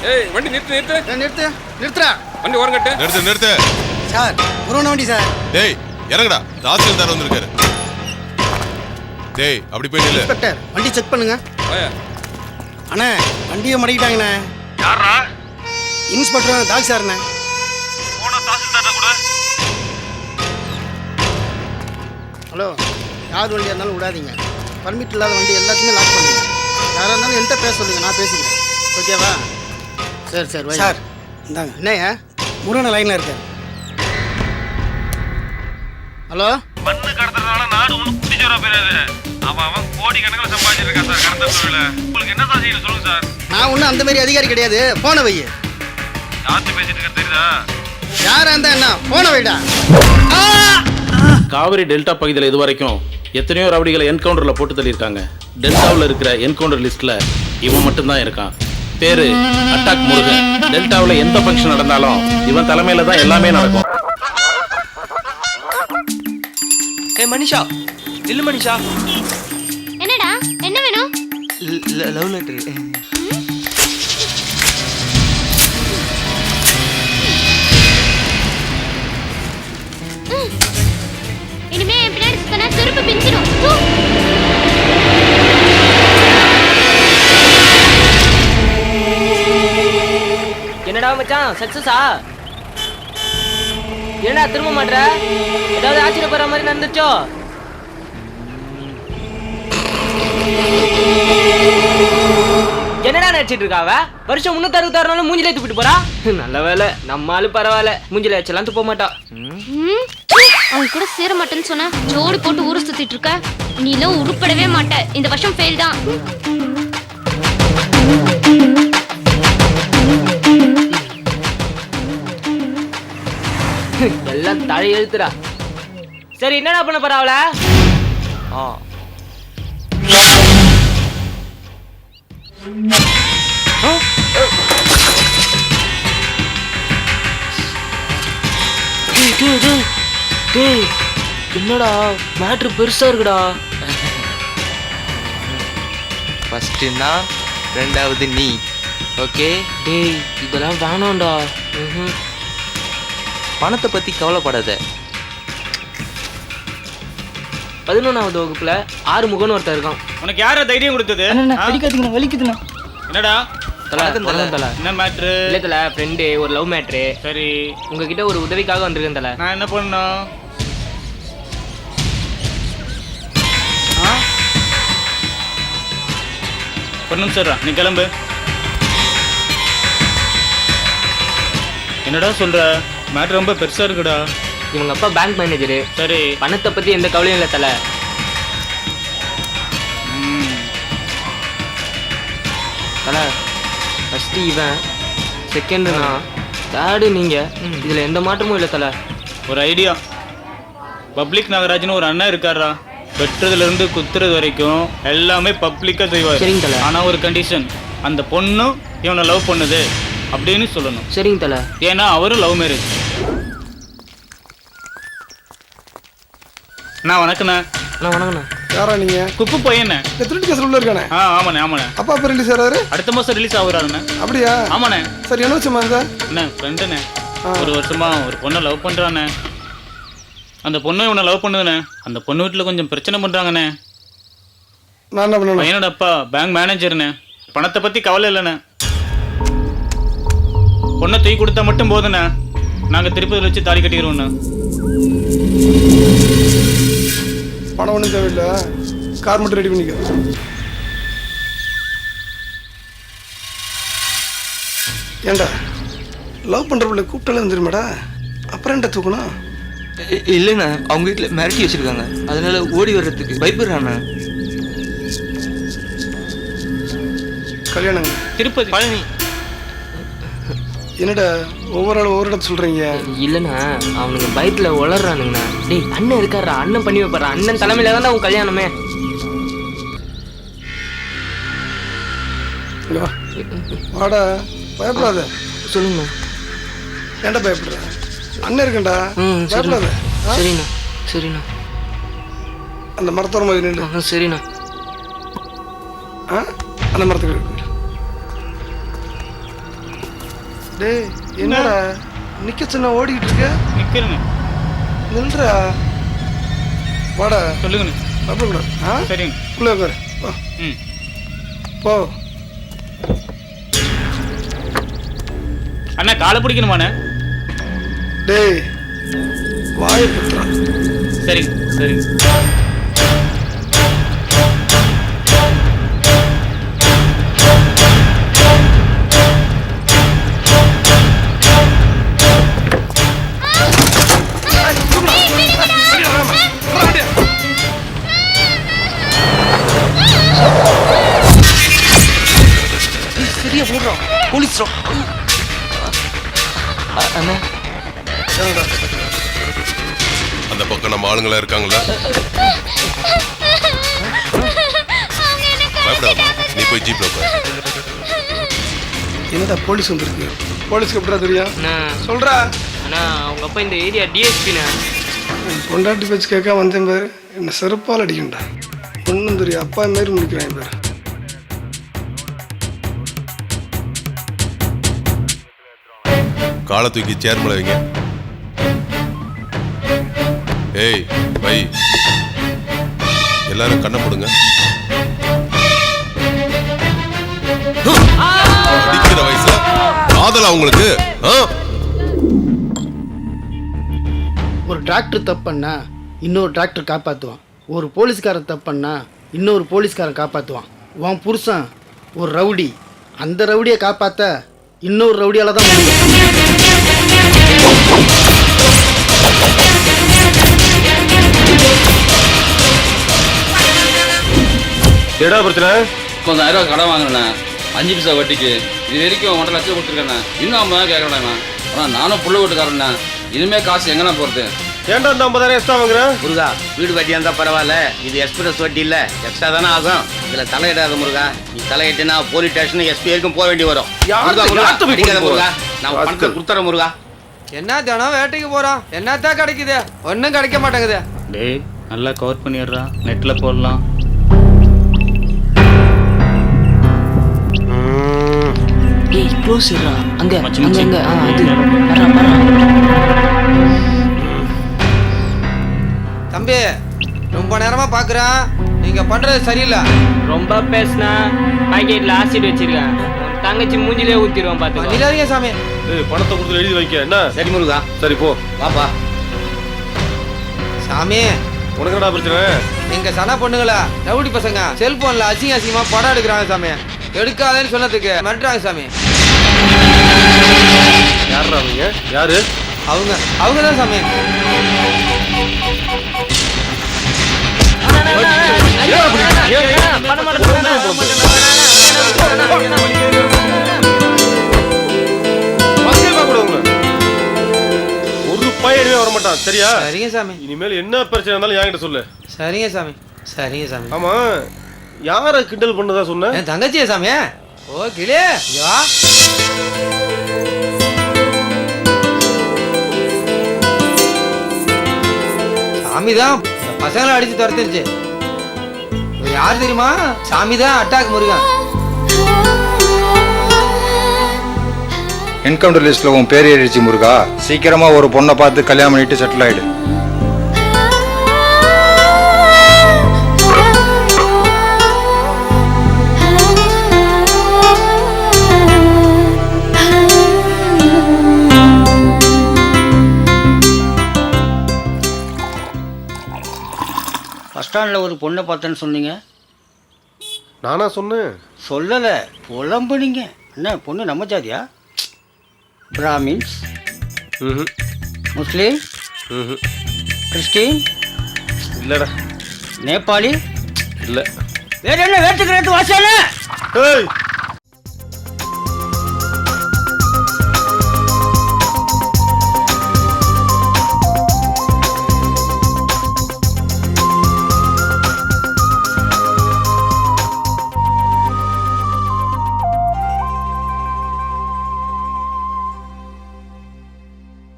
ஏய் வண்டி நிறுத்துறா வண்டி ஓரம் கட்டு. நிறுத்து சார் புரோன வண்டி சார். டேய் இறங்குடா, தாசில்தார் வந்திருக்காரு. டேய் அப்படி போய் நில்லு. இன்ஸ்பெக்டர் வண்டி செக் பண்ணுங்க. அண்ணா வண்டியை மடக்கிட்டாங்கண்ணே. யாரா? இன்ஸ்பெக்டர் தாசி சார்ண்ணே. போன தாசில்தார்ட்ட கூட. ஹலோ, யார் வண்டியாக இருந்தாலும் விடாதீங்க. பர்மிட் இல்லாத வண்டி எல்லாத்தையுமே லாக் பண்ணுங்க. யாராக இருந்தாலும் என்கிட்ட பேச சொல்லுங்கள், நான் பேசிக்கிறேன். ஓகேவா? சரி சார் இந்தாங்க. என்னையா முருகனை லைனில் இருக்கார். ஹலோ, மண்ணு கடத்துறதுனால நாடு ஒன்றும் குடிச்சோரா போயிடாது. அவன் கோடி கணக்கில் சம்பாதிச்சிருக்கான் சார் கடத்த தொழில. உங்களுக்கு என்ன தான் செய்யணும் சொல்லுங்க சார். நான் ஒன்றும் அந்த மாதிரி அதிகாரி கிடையாது. போன வை. யார்கிட்ட பேசிட்டு இருக்க தெரியுதா? யாரா இருந்தா என்ன, போன வைடா. காவிரி டெல்டா பகுதியில் இதுவரைக்கும் எத்தனையோ ரவுடிகளை என்கவுண்டரில் போட்டு தள்ளியிருக்காங்க. டெல்டாவில் இருக்கிற என்கவுண்டர் லிஸ்ட்டில் இவன் மட்டும்தான் இருக்கான். பேரு அட்டாக் முருகன். டெல்டாவில் எந்த ஃபங்க்ஷன் நடந்தாலும் இவன் தலைமையில தான் எல்லாமே நடக்கும். மனிஷா இல்ல மனிஷா. என்னடா, என்ன வேணும்? Love letter. இனிமே என் பின்னாடி சுத்தனா திருப்பி பிஞ்சிடும். என்னடா மச்சான், சக்சஸா? என்னடா திரும்ப மாட்ற? ஏதாவது ஆச்சரியப்படுற மாதிரி நடந்துச்சோ? என்னடா நினைச்சிட்டு இருக்காவ? வருஷம் 366 நாளும் மூஞ்சில துப்பிட்டு போறா. நல்ல வேலை, நம்ம ஆளு பரவாயில்ல, மூஞ்சில வச்செல்லாம் துப்ப மாட்டா. அவன் கூட சேர மாட்டேன்னு சொன்ன, ஜோடி போட்டு ஊரு சுத்திட்டு இருக்க. நீ எல்லாம் உருப்படவே மாட்ட. இந்த வருஷம் ஃபெயில் தான். எல்லாம் தலை எழுத்துடா. சரி, என்னடா பண்ண போற அவள? என்னடா மேட்ரு பெருசா இருக்குடா. ஃபர்ஸ்ட் நான், ரெண்டாவது நீ. ஓகே? டேய் இதெல்லாம் வேணாம்டா. பணத்தை பத்தி கவலைப்படாத. 11வது வகுப்புல 6 முகன்னு ஒருத்தர் இருக்கான். உனக்கு யார தைரியம் கொடுத்தது? அடிக்காதீங்க, வலிக்குதுண்ணா. என்னடா என்ன மேட்ரு? இல்ல தல, ஃப்ரெண்டு, ஒரு லவ் மேட்ரு. சரி, உங்ககிட்ட ஒரு உதவிக்காக வந்திருக்கேன் தல. நான் என்ன பண்ணணும்? ஒரு நிமிஷம், நீ கிளம்பு. என்னடா சொல்ற? மேட்ரு ரொம்ப பெருசா இருக்குடா. இவங்க அப்பா பேங்க் மேனேஜரு. சரி, பணத்தை பத்தி எந்த கவலையும் இல்லை தல. தல, ஃபர்ஸ்ட் இவன், செகண்ட் நான், தேர்டு நீங்க. இதுல எந்த மாற்றமும் இல்லை தல. ஒரு ஐடியா. பப்ளிக் நாகராஜ்னு ஒரு அண்ணன் இருக்காரா, வெட்டுறதுல இருந்து குத்துறது வரைக்கும் எல்லாமே பப்ளிக்கா செய்வார். சரிங்க தல. ஆனா ஒரு கண்டிஷன், அந்த பொண்ணு இவனை லவ் பண்ணுது அப்படின்னு சொல்லணும். சரிங்க தல. ஏன்னா அவரும் லவ் மேரேஜ். நான் வணக்கண்ணா. நான் வணக்கண்ணா. யாரா நீங்க? குப்பு பையண்ணே. திருட்டு கேஸ் உள்ள இருக்கானே? ஆமாண்ணே. அப்பா அப்பா ரிலீஸ் ஆறாரு? அடுத்த மாசம் ரிலீஸ் ஆகுறாருண்ணே. அப்படியா? ஆமாண்ணே. சரி, என்ன வச்சுமா இருந்தா? அண்ணே ஃப்ரெண்டுண்ணே. ஒரு வருஷமா ஒரு பொண்ணை லவ் பண்றானே. அந்த பொண்ணு இவனை லவ் பண்ணுதுண்ணே. அந்த பொண்ணு வீட்டில் கொஞ்சம் பிரச்சனை பண்றாங்கண்ணே. நான் என்ன பண்ணணும்? பையனோட அப்பா பேங்க் மேனேஜர்ண்ணே. பணத்தை பத்தி கவலை இல்லைண்ணே. பொண்ணை தூக்கி கொடுத்தா மட்டும் போதுண்ணே, நாங்கள் திருப்பதியில் வச்சு தாலி கட்டிக்கிறோண்ணே. பணம் ஒன்றும் தேவையில்லை, கார் மட்டும் ரெடி பண்ணிக்க. ஏண்டா லவ் பண்ணுற பிள்ளை கூப்பிட்டாலே வந்துருமாடா, அப்புறம் என்ன தூக்கணும்? இல்லைண்ணா, அவங்க வீட்டில் மிரட்டி வச்சிருக்காங்க, அதனால ஓடி வர்றதுக்கு பயப்படுறாண்ணா. கல்யாணங்க திருப்பதி பழனி. என்னடா ஒவ்வொரு ஆள் ஒவ்வொரு இடத்துல சொல்கிறீங்க? இல்லைண்ணா, அவனுங்க பயத்தில் உளறானுங்கண்ணா. டேய் அண்ணன் இருக்காரா, அண்ணன் பண்ணி வைப்பாரா. அண்ணன் தலைமையில தான் உன் கல்யாணமே. வாடா, பயப்படாத. சொல்லுங்க. ஏன்டா பயப்படுற? அண்ணன் இருக்கண்டா, பயப்படாத. சரிண்ணா. சரிண்ணா. அந்த மரத்தோரமாக நின்று. சரிண்ணா. அந்த மரத்துக்கு டேய் என்னடா நிக்க சொன்னா ஓடிக்கிட்டு இருக்க? நிற்கிறேண்ணே. நில்றா. வாடா. சொல்லுங்கண்ணே. சாப்பிடக்கூடாது. ஆ சரிங்க. உள்ளே உட்காரு. வா. ம். போ. அண்ணா காலை பிடிக்கணுமாண்ணே? டேய் வாயை பத்துறா. சரிங்க சரிங்க. சரியா போடுறோம். போலீஸ் அண்ணா அந்த பக்கம் நம்ம ஆளுங்களா இருக்காங்களா? பயப்படாத, நீ போய் ஜீப்ல உட்காரு. என்னடா போலீஸ் வந்திருக்கு? போலீஸ்க்கு எப்படா தெரியும்? அண்ணா சொல்றா. அண்ணா அவங்க அப்பா இந்த ஏரியா டிஎஸ்பிண்ணா. பொண்டாட்டி பேச்சு கேட்க வந்தேன் பேர் என்ன செருப்பால் அடிக்கண்டா. ஒன்றும் தெரியும் அப்பா மாரி முடிக்கிறான் பேர். காலை தூக்கி சேர் மேல வைங்க. ஏய் வை. எல்லாரும் கண்ணை போடுங்க. அடிக்கிற வயசுல காதலா உங்களுக்கு? ஒரு டாக்டர் தப்புன்னா இன்னொரு டாக்டர் காப்பாற்றுவான். ஒரு போலீஸ்காரன் தப்புன்னா இன்னொரு போலீஸ்காரன் காப்பாற்றுவான். உன் புருஷன் ஒரு ரவுடி. அந்த ரவுடியை காப்பாற்ற இன்னொரு ரவுடியால் தான் முடியும். ஏடா பிரச்சனை? கொஞ்சம் 1000 ரூபா கடன் வாங்கினேண்ணே, 5 பைசா வட்டிக்கு. இது வரைக்கும் 1.5 லட்சம் கொடுத்துருக்கேண்ணே. இன்னும் 50 கேட்கறேண்ணா. ஆனால் நானும் புள்ள வீட்டுக்காரண்ணே. இனிமேல் காசு எங்கண்ணா போகிறது? ஏன்டா இந்த 50,000 எக்ஸ்ட்ரா வாங்குறேன்? முருகா, வீடு வட்டியாக இருந்தால் பரவாயில்ல, இது எக்ஸ்பிரஸ் வட்டி இல்லை, எக்ஸ்ட்ரா தானே ஆகும். இதில் தலையிடாத முருகா. நீ தலையிட்டுனா போலீஸ் ஸ்டேஷன் எஸ்பி வரைக்கும் போக வேண்டி வரும். முருகா, நான் பணத்தை கொடுத்துறேன் முருகா. என்ன தினம் வேட்டைக்கு போறோம், என்னத்தான் கிடைக்குது? ஒன்றும் கிடைக்க மாட்டேங்குது. டேய் நல்லா கவர் பண்ணிடுறா, நெட்டில் போடலாம். ஏய் க்ளோஸ் இருடா. அங்க மச்சி, அங்க மச்சி. அங்க அது வரா. தம்பி ரொம்ப நேரமா பாக்குறேன், நீங்க பண்றது சரியில்லை. ரொம்ப பேசினா பாக்கெட்ல ஆசிட் வச்சிருக்கேன். உன் தங்கச்சி மூஞ்சிலே ஊத்திடுவான் பாத்துக்கோ. நிலாதீங்க சாமி. ஏய் பணத்தை கொடுத்து எழுதி வைக்க. என்ன? சரி முருகா, சரி போ. வாப்பா. சாமி உனக்கு என்னடா பிரச்சனை? எங்க சன பொண்ணுங்களா ரவுடி பசங்க செல்போன்ல அசிங்கமா படம் எடுக்கிறாங்க சாமி. எடுக்காதேன்னு சொன்னதுக்கு மிரட்டுறாங்க சாமி. யாருடா அவங்க? யாரு? அவங்க தான் சாமி. ஒரு பையனே வர மாட்டான், சரியா? சரிங்க சாமி. இனிமேல் என்ன பிரச்சனை இருந்தாலும் என்கிட்ட சொல்லு. சரிங்க சாமி. சரிங்க சாமி. ஆமா, யார கிண்டல் பண்ணதா சொன்ன? என் தங்கச்சியா சாமி? ஓ கிளே யா. சாமி தான் பசங்களை அடிச்சு துரத்திருச்சு. யார் தெரியுமா? சாமி தான் அட்டாக் முருகன். என்கவுண்டர் லிஸ்ட்ல உன் பேர் எழுச்சி முருகா. சீக்கிரமா ஒரு பொண்ணை பார்த்து கல்யாணம் பண்ணிட்டு செட்டில் ஆயிடு. பஸ் ஸ்டாண்டில் ஒரு பொண்ணை பார்த்தேன்னு சொன்னீங்க. நானா சொன்னேன்? சொல்லலை, புலம்புனீங்க. என்ன பொண்ணு நம்ம ஜாதியா? பிராமின்ஸ், முஸ்லீம், கிறிஸ்டின், இல்லடா. நேபாளி, இல்ல. வேற என்ன வேட்டுக்கு வாசானே? ஏய்